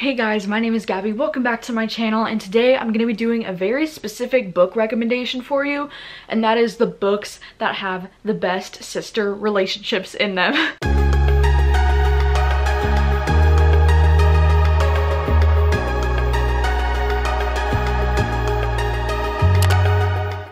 Hey guys, my name is Gabby. Welcome back to my channel, and today I'm going to be doing a very specific book recommendation for you, and that is the books that have the best sister relationships in them.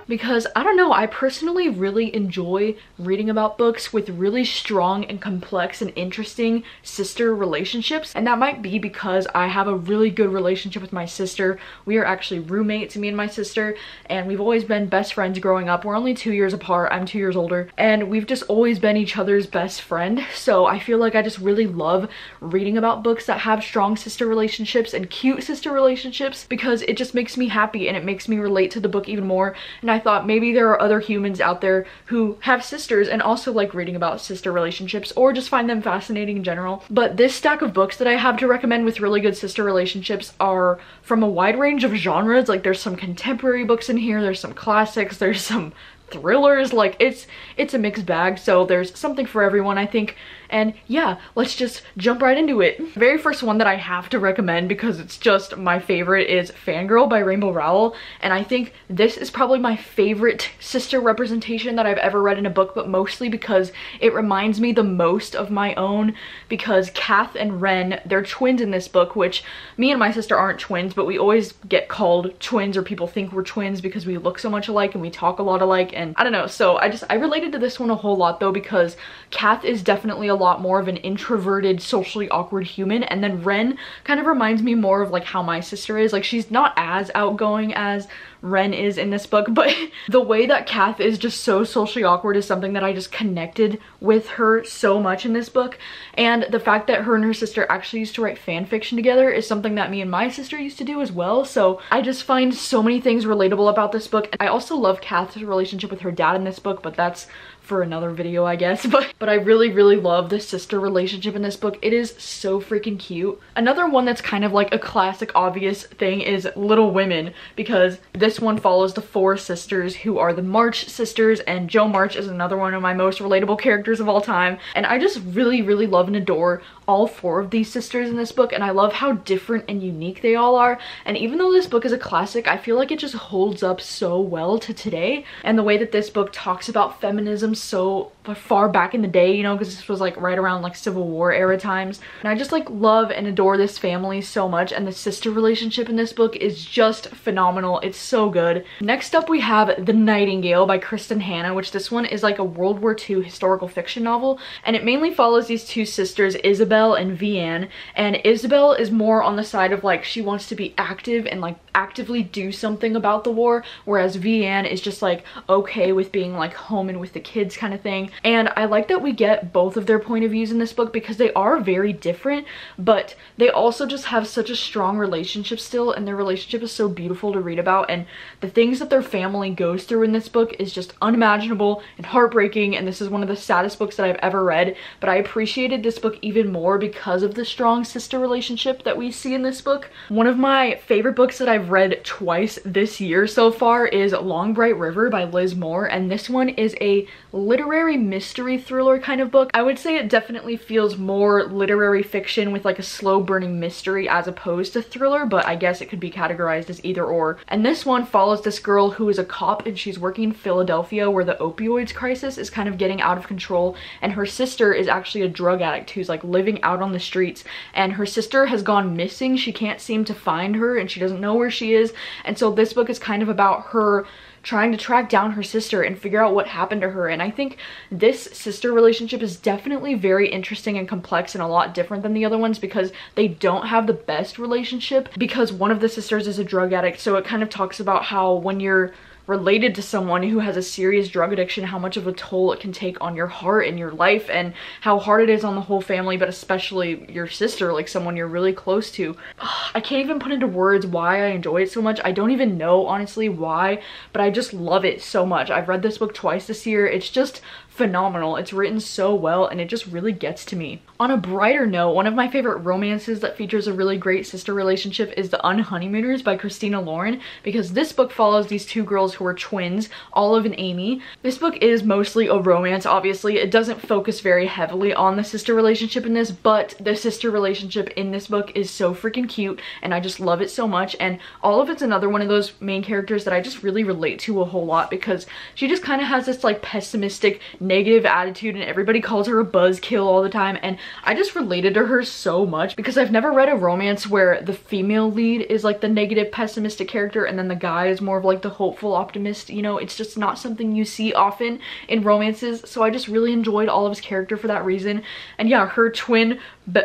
Because I don't know, I personally really enjoy reading about books with really strong and complex and interesting sister relationships, and that might be because I have a really good relationship with my sister. We are actually roommates, me and my sister, and we've always been best friends growing up. We're only 2 years apart. I'm 2 years older, and we've just always been each other's best friend. So I feel like I just really love reading about books that have strong sister relationships and cute sister relationships, because it just makes me happy and it makes me relate to the book even more. And I thought maybe there are other humans out there who have sisters and also like reading about sister relationships or just find them fascinating in general. But this stack of books that I have to recommend with really good sister relationships are from a wide range of genres. Like there's some contemporary books in here, there's some classics, there's some thrillers. Like it's a mixed bag, so there's something for everyone, I think. And yeah, let's just jump right into it. The very first one that I have to recommend, because it's just my favorite, is Fangirl by Rainbow Rowell. And I think this is probably my favorite sister representation that I've ever read in a book, but mostly because it reminds me the most of my own, because Kath and Ren, they're twins in this book, which me and my sister aren't twins, but we always get called twins, or people think we're twins because we look so much alike and we talk a lot alike, and I don't know. So I related to this one a whole lot though, because Kath is definitely a lot more of an introverted, socially awkward human, and then Ren kind of reminds me more of like how my sister is. Like she's not as outgoing as Ren is in this book, but the way that Kath is just so socially awkward is something that I just connected with her so much in this book. And the fact that her and her sister actually used to write fan fiction together is something that me and my sister used to do as well. So I just find so many things relatable about this book. I also love Kath's relationship with her dad in this book, but that's for another video, I guess. But I really love the sister relationship in this book. It is so freaking cute. Another one that's kind of like a classic obvious thing is Little Women, because this one follows the four sisters who are the March sisters, and Jo March is another one of my most relatable characters of all time. And I just really love and adore all four of these sisters in this book, and I love how different and unique they all are. And even though this book is a classic, I feel like it just holds up so well to today. And the way that this book talks about feminism so far back in the day, you know, because this was like right around like Civil War era times. And I just like love and adore this family so much, and the sister relationship in this book is just phenomenal. It's so good. Next up we have The Nightingale by Kristen Hanna, which this one is like a World War II historical fiction novel, and it mainly follows these two sisters, Isabel and Vianne. And Isabel is more on the side of like she wants to be active and like actively do something about the war, whereas Vianne is just like okay with being like home and with the kids kind of thing. And I like that we get both of their point of views in this book, because they are very different, but they also just have such a strong relationship still, and their relationship is so beautiful to read about. And the things that their family goes through in this book is just unimaginable and heartbreaking, and this is one of the saddest books that I've ever read. But I appreciated this book even more because of the strong sister relationship that we see in this book. One of my favorite books that I've read twice this year so far is Long Bright River by Liz Moore, and this one is a literary mystery thriller kind of book. I would say it definitely feels more literary fiction with like a slow burning mystery as opposed to thriller, but I guess it could be categorized as either or. And this one follows this girl who is a cop, and she's working in Philadelphia where the opioids crisis is kind of getting out of control, and her sister is actually a drug addict who's like living out on the streets, and her sister has gone missing. She can't seem to find her, and she doesn't know where she is. And so this book is kind of about her trying to track down her sister and figure out what happened to her. And I think this sister relationship is definitely very interesting and complex and a lot different than the other ones, because they don't have the best relationship, because one of the sisters is a drug addict. So it kind of talks about how when you're related to someone who has a serious drug addiction, how much of a toll it can take on your heart and your life, and how hard it is on the whole family, but especially your sister, like someone you're really close to. I can't even put into words why I enjoy it so much. I don't even know honestly why, but I just love it so much. I've read this book twice this year. It's just phenomenal. It's written so well and it just really gets to me. On a brighter note, one of my favorite romances that features a really great sister relationship is The Unhoneymooners by Christina Lauren, because this book follows these two girls who are twins, Olive and Amy. This book is mostly a romance, obviously. It doesn't focus very heavily on the sister relationship in this, but the sister relationship in this book is so freaking cute and I just love it so much. And Olive is another one of those main characters that I just really relate to a whole lot, because she just kind of has this like pessimistic, negative attitude and everybody calls her a buzzkill all the time, and I just related to her so much because I've never read a romance where the female lead is like the negative, pessimistic character and then the guy is more of like the hopeful optimist. You know, it's just not something you see often in romances, so I just really enjoyed Olive's character for that reason. And yeah, her twin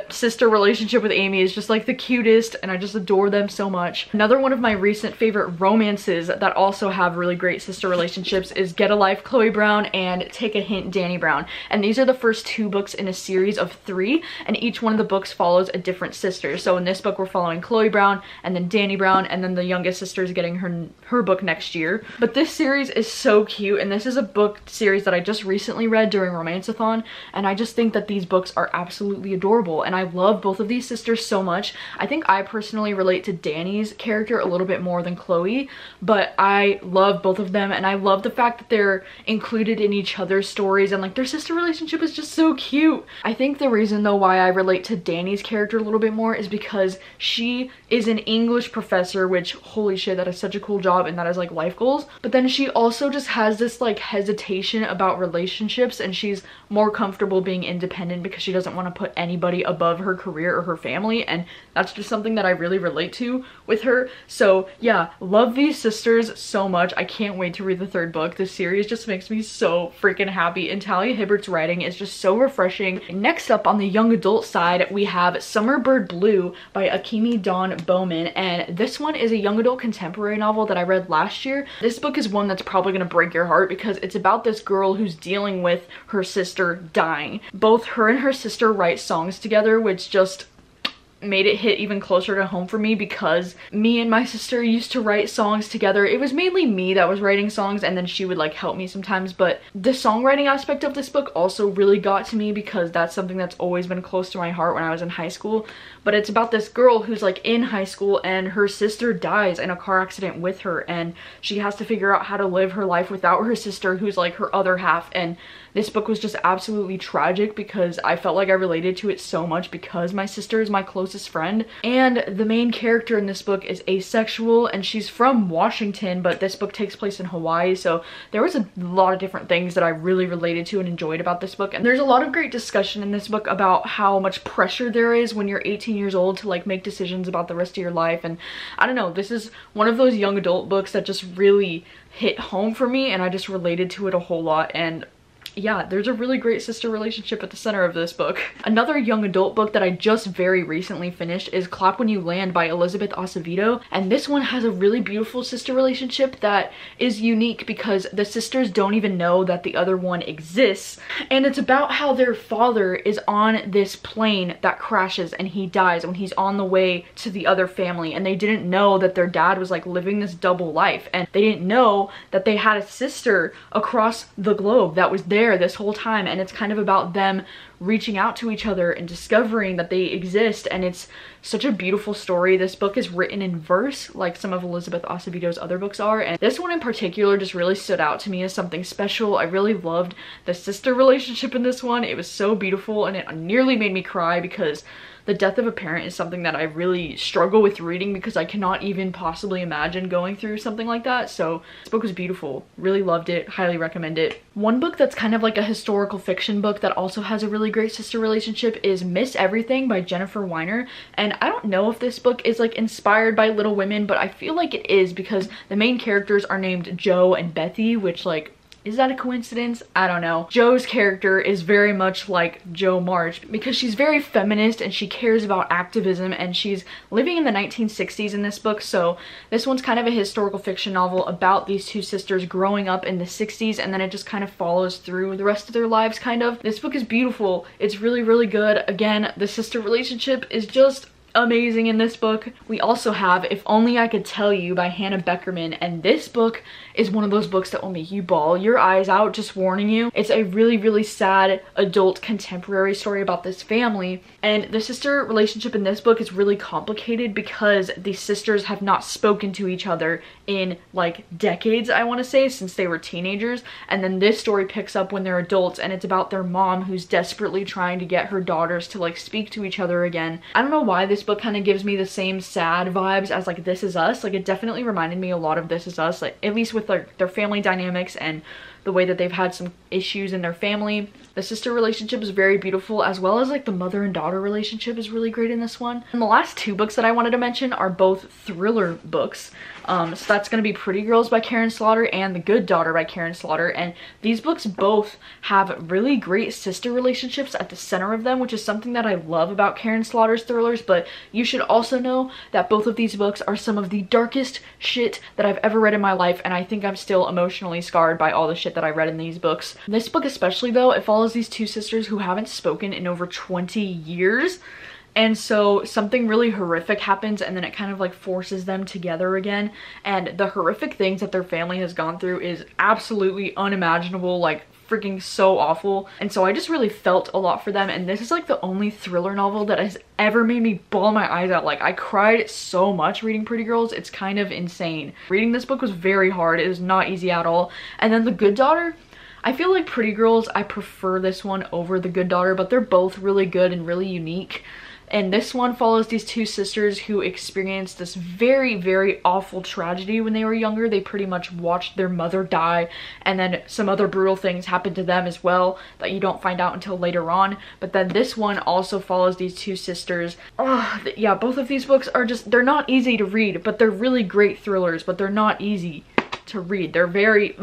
sister relationship with Amy is just like the cutest and I just adore them so much. Another one of my recent favorite romances that also have really great sister relationships is Get a Life Chloe Brown and Take a Hint Dani Brown, and these are the first 2 books in a series of 3, and each one of the books follows a different sister. So in this book we're following Chloe Brown and then Dani Brown, and then the youngest sister is getting her book next year. But this series is so cute, and this is a book series that I just recently read during Romanceathon, and I just think that these books are absolutely adorable and I love both of these sisters so much. I think I personally relate to Dani's character a little bit more than Chloe, but I love both of them and I love the fact that they're included in each other's stories and like their sister relationship is just so cute. I think the reason though why I relate to Dani's character a little bit more is because she is an English professor, which holy shit, that is such a cool job and that is like life goals. But then she also just has this like hesitation about relationships and she's more comfortable being independent because she doesn't want to put anybody above her career or her family, and that's just something that I really relate to with her. So yeah, love these sisters so much. I can't wait to read the 3rd book. This series just makes me so freaking happy, and Talia Hibbert's writing is just so refreshing. Next up on the young adult side we have Summer Bird Blue by Akemi Dawn Bowman, and this one is a young adult contemporary novel that I read last year. This book is one that's probably gonna break your heart because it's about this girl who's dealing with her sister dying. Both her and her sister write songs together, which just made it hit even closer to home for me because me and my sister used to write songs together. It was mainly me that was writing songs and then she would like help me sometimes, but the songwriting aspect of this book also really got to me because that's something that's always been close to my heart when I was in high school. But it's about this girl who's like in high school and her sister dies in a car accident with her, and she has to figure out how to live her life without her sister who's like her other half. And this book was just absolutely tragic because I felt like I related to it so much because my sister is my closest friend. And the main character in this book is asexual and she's from Washington, but this book takes place in Hawaii. So there was a lot of different things that I really related to and enjoyed about this book. And there's a lot of great discussion in this book about how much pressure there is when you're 18 years old to like make decisions about the rest of your life. And I don't know, this is one of those young adult books that just really hit home for me and I just related to it a whole lot. And yeah, there's a really great sister relationship at the center of this book. Another young adult book that I just very recently finished is Clap When You Land by Elizabeth Acevedo, and this one has a really beautiful sister relationship that is unique because the sisters don't even know that the other one exists, and it's about how their father is on this plane that crashes and he dies when he's on the way to the other family, and they didn't know that their dad was like living this double life, and they didn't know that they had a sister across the globe that was there this whole time. And it's kind of about them reaching out to each other and discovering that they exist, and it's such a beautiful story. This book is written in verse like some of Elizabeth Acevedo's other books are, and this one in particular just really stood out to me as something special. I really loved the sister relationship in this one. It was so beautiful and it nearly made me cry because the death of a parent is something that I really struggle with reading because I cannot even possibly imagine going through something like that. So this book was beautiful. Really loved it. Highly recommend it. One book that's kind of like a historical fiction book that also has a really great sister relationship is Miss Everything by Jennifer Weiner. And I don't know if this book is like inspired by Little Women, but I feel like it is because the main characters are named Jo and Bethy, which like, is that a coincidence? I don't know. Jo's character is very much like Jo March because she's very feminist and she cares about activism, and she's living in the 1960s in this book. So this one's kind of a historical fiction novel about these two sisters growing up in the 60s, and then it just kind of follows through the rest of their lives kind of. This book is beautiful. It's really, really good. Again, the sister relationship is just amazing in this book. We also have If Only I Could Tell You by Hannah Beckerman, and this book is one of those books that will make you bawl your eyes out, just warning you. It's a really, really sad adult contemporary story about this family, and the sister relationship in this book is really complicated because the sisters have not spoken to each other in like decades, I want to say, since they were teenagers. And then this story picks up when they're adults, and it's about their mom who's desperately trying to get her daughters to like speak to each other again. I don't know why this book kind of gives me the same sad vibes as like This Is Us. Like, it definitely reminded me a lot of This Is Us, like at least with like their family dynamics and the way that they've had some issues in their family. The sister relationship is very beautiful, as well as like the mother and daughter relationship is really great in this one. And the last two books that I wanted to mention are both thriller books. So that's going to be Pretty Girls by Karen Slaughter and The Good Daughter by Karen Slaughter. And these books both have really great sister relationships at the center of them, which is something that I love about Karen Slaughter's thrillers. But you should also know that both of these books are some of the darkest shit that I've ever read in my life, and I think I'm still emotionally scarred by all the shit that I read in these books. This book especially, though, it follows these two sisters who haven't spoken in over 20 years. And so something really horrific happens, and then it kind of like forces them together again. And the horrific things that their family has gone through is absolutely unimaginable, like freaking so awful. And so I just really felt a lot for them. And this is like the only thriller novel that has ever made me bawl my eyes out. Like, I cried so much reading Pretty Girls. It's kind of insane. Reading this book was very hard. It was not easy at all. And then The Good Daughter, I feel like Pretty Girls, I prefer this one over The Good Daughter, but they're both really good and really unique. And this one follows these two sisters who experienced this very, very awful tragedy when they were younger. They pretty much watched their mother die, and then some other brutal things happened to them as well that you don't find out until later on. But then this one also follows these two sisters. Yeah, both of these books are just, they're not easy to read, but they're really great thrillers, but they're not easy to read. They're very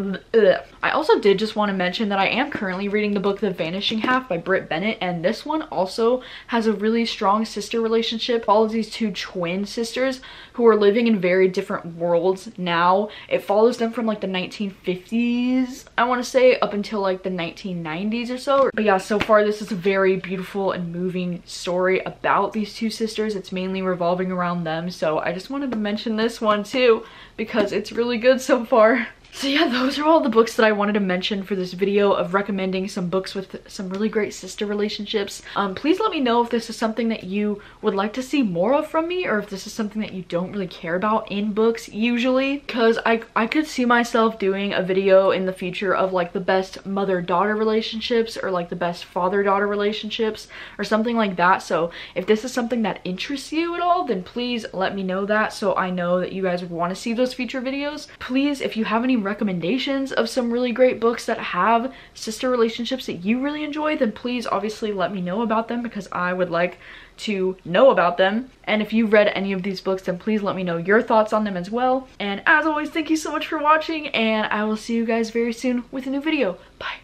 I also did just want to mention that I am currently reading the book The Vanishing Half by Britt Bennett, and this one also has a really strong sister relationship. Follows these two twin sisters who are living in very different worlds now. It follows them from like the 1950s, I want to say, up until like the 1990s or so. But yeah, so far this is a very beautiful and moving story about these two sisters. It's mainly revolving around them, so I just wanted to mention this one too because it's really good so far. So yeah, those are all the books that I wanted to mention for this video of recommending some books with some really great sister relationships. Please let me know if this is something that you would like to see more of from me, or if this is something that you don't really care about in books usually, because I could see myself doing a video in the future of like the best mother-daughter relationships, or like the best father-daughter relationships, or something like that. So if this is something that interests you at all, then please let me know that, so I know that you guys would want to see those future videos. Please, if you have any recommendations of some really great books that have sister relationships that you really enjoy, then please obviously let me know about them, because I would like to know about them. And if you've read any of these books, then please let me know your thoughts on them as well. And as always, thank you so much for watching, and I will see you guys very soon with a new video. Bye.